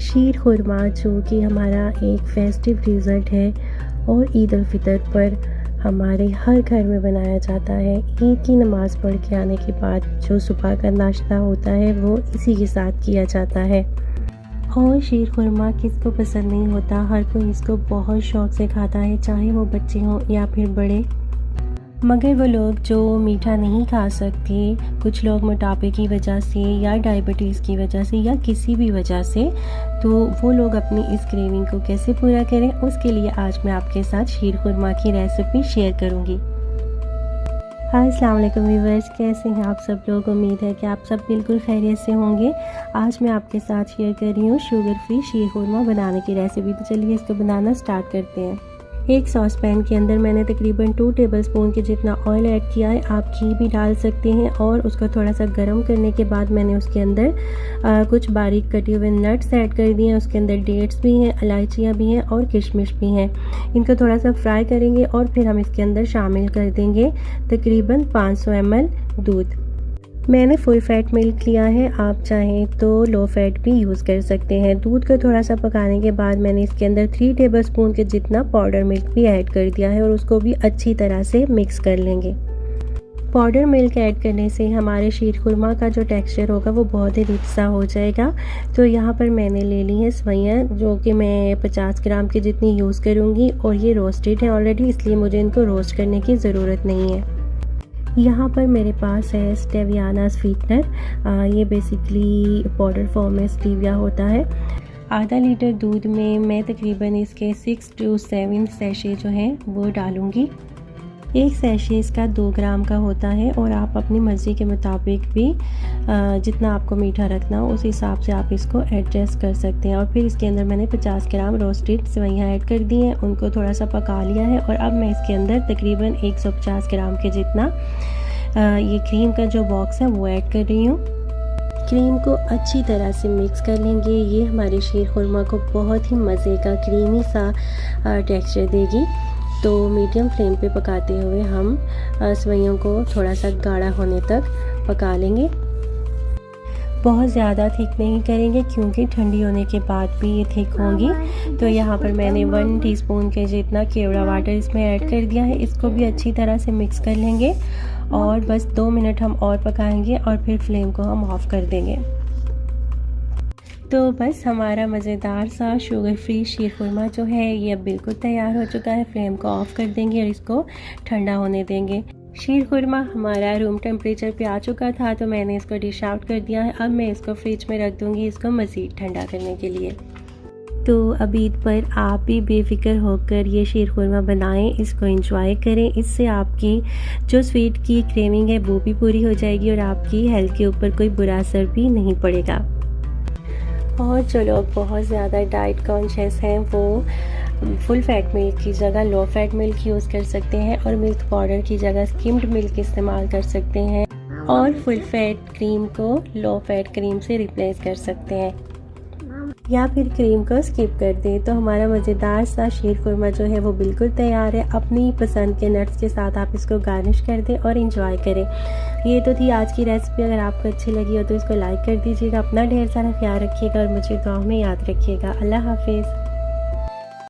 शीर खुरमा जो कि हमारा एक फेस्टिव डिज़र्ट है और ईद उल फितर पर हमारे हर घर में बनाया जाता है। ईद की नमाज़ पढ़ के आने के बाद जो सुबह का नाश्ता होता है वो इसी के साथ किया जाता है। और शीर खुरमा किसको पसंद नहीं होता, हर कोई इसको बहुत शौक़ से खाता है, चाहे वो बच्चे हों या फिर बड़े। मगर वो लोग जो मीठा नहीं खा सकते, कुछ लोग मोटापे की वजह से या डायबिटीज़ की वजह से या किसी भी वजह से, तो वो लोग अपनी इस क्रेविंग को कैसे पूरा करें, उसके लिए आज मैं आपके साथ शीर खुरमा की रेसिपी शेयर करूंगी। हाय अस्सलाम वालेकुम व्यूअर्स, कैसे हैं आप सब लोग। उम्मीद है कि आप सब बिल्कुल खैरियत से होंगे। आज मैं आपके साथ शेयर कर रही हूँ शुगर फ्री शीर खुरमा बनाने की रेसिपी। तो चलिए इसको बनाना स्टार्ट करते हैं। एक सॉस पैन के अंदर मैंने तकरीबन 2 टेबलस्पून के जितना ऑयल ऐड किया है। आप घी भी डाल सकते हैं। और उसको थोड़ा सा गर्म करने के बाद मैंने उसके अंदर कुछ बारीक कटे हुए नट्स ऐड कर दिए हैं। उसके अंदर डेट्स भी हैं, इलायचियाँ भी हैं और किशमिश भी हैं। इनको थोड़ा सा फ्राई करेंगे और फिर हम इसके अंदर शामिल कर देंगे तकरीबन 500 ml दूध। मैंने फुल फैट मिल्क लिया है, आप चाहें तो लो फैट भी यूज़ कर सकते हैं। दूध को थोड़ा सा पकाने के बाद मैंने इसके अंदर 3 टेबलस्पून के जितना पाउडर मिल्क भी ऐड कर दिया है और उसको भी अच्छी तरह से मिक्स कर लेंगे। पाउडर मिल्क ऐड करने से हमारे शीर खुरमा का जो टेक्सचर होगा वो बहुत ही रिच सा हो जाएगा। तो यहाँ पर मैंने ले ली हैं सेवइयाँ, जो कि मैं 50 ग्राम की जितनी यूज़ करूँगी और ये रोस्टेड है ऑलरेडी, इसलिए मुझे इनको रोस्ट करने की ज़रूरत नहीं है। यहाँ पर मेरे पास है स्टेवियाना स्वीटनर। ये बेसिकली पाउडर फॉर्म में स्टीविया होता है। आधा लीटर दूध में मैं तकरीबन इसके 6 से 7 सैशे जो हैं वो डालूँगी। एक सैशे इसका 2 ग्राम का होता है और आप अपनी मर्ज़ी के मुताबिक भी जितना आपको मीठा रखना हो उस हिसाब से आप इसको एडजस्ट कर सकते हैं। और फिर इसके अंदर मैंने 50 ग्राम रोस्टेड सेवइयाँ ऐड कर दी हैं, उनको थोड़ा सा पका लिया है। और अब मैं इसके अंदर तकरीबन 150 ग्राम के जितना ये क्रीम का जो बॉक्स है वो ऐड कर रही हूँ। क्रीम को अच्छी तरह से मिक्स कर लेंगे। ये हमारे शीर खुरमा को बहुत ही मज़े का क्रीमी सा टेक्सचर देगी। तो मीडियम फ्लेम पे पकाते हुए हम सेवइयों को थोड़ा सा गाढ़ा होने तक पका लेंगे। बहुत ज़्यादा थिक नहीं करेंगे क्योंकि ठंडी होने के बाद भी ये थिक होंगी। तो यहाँ पर मैंने 1 टीस्पून के जितना केवड़ा वाटर इसमें ऐड कर दिया है। इसको भी अच्छी तरह से मिक्स कर लेंगे और बस 2 मिनट हम और पकाएंगे और फिर फ्लेम को हम ऑफ़ कर देंगे। तो बस हमारा मज़ेदार सा शुगर फ्री शीर खुरमा जो है ये अब बिल्कुल तैयार हो चुका है। फ्लेम को ऑफ़ कर देंगे और इसको ठंडा होने देंगे। शीर खुरमा हमारा रूम टेम्परेचर पे आ चुका था, तो मैंने इसको डिश आउट कर दिया है। अब मैं इसको फ्रिज में रख दूँगी इसको मज़ीद ठंडा करने के लिए। तो अब ईद पर आप भी बेफिक्र होकर ये शीर खुरमा बनाएं, इसको एंजॉय करें। इससे आपकी जो स्वीट की क्रेविंग है वो भी पूरी हो जाएगी और आपकी हेल्थ के ऊपर कोई बुरा असर भी नहीं पड़ेगा। और जो लोग बहुत ज़्यादा डाइट कॉन्शियस हैं वो फुल फैट मिल्क की जगह लो फैट मिल्क यूज़ कर सकते हैं और मिल्क पाउडर की जगह स्किम्ड मिल्क इस्तेमाल कर सकते हैं और फुल फैट क्रीम को लो फैट क्रीम से रिप्लेस कर सकते हैं या फिर क्रीम को स्किप कर दें। तो हमारा मज़ेदार सा शीर खुरमा जो है वो बिल्कुल तैयार है। अपनी पसंद के नट्स के साथ आप इसको गार्निश कर दें और इंजॉय करें। ये तो थी आज की रेसिपी। अगर आपको अच्छी लगी हो तो इसको लाइक कर दीजिएगा। अपना ढेर सारा ख्याल रखिएगा और मुझे दुआ में याद रखिएगा। अल्लाह हाफिज़।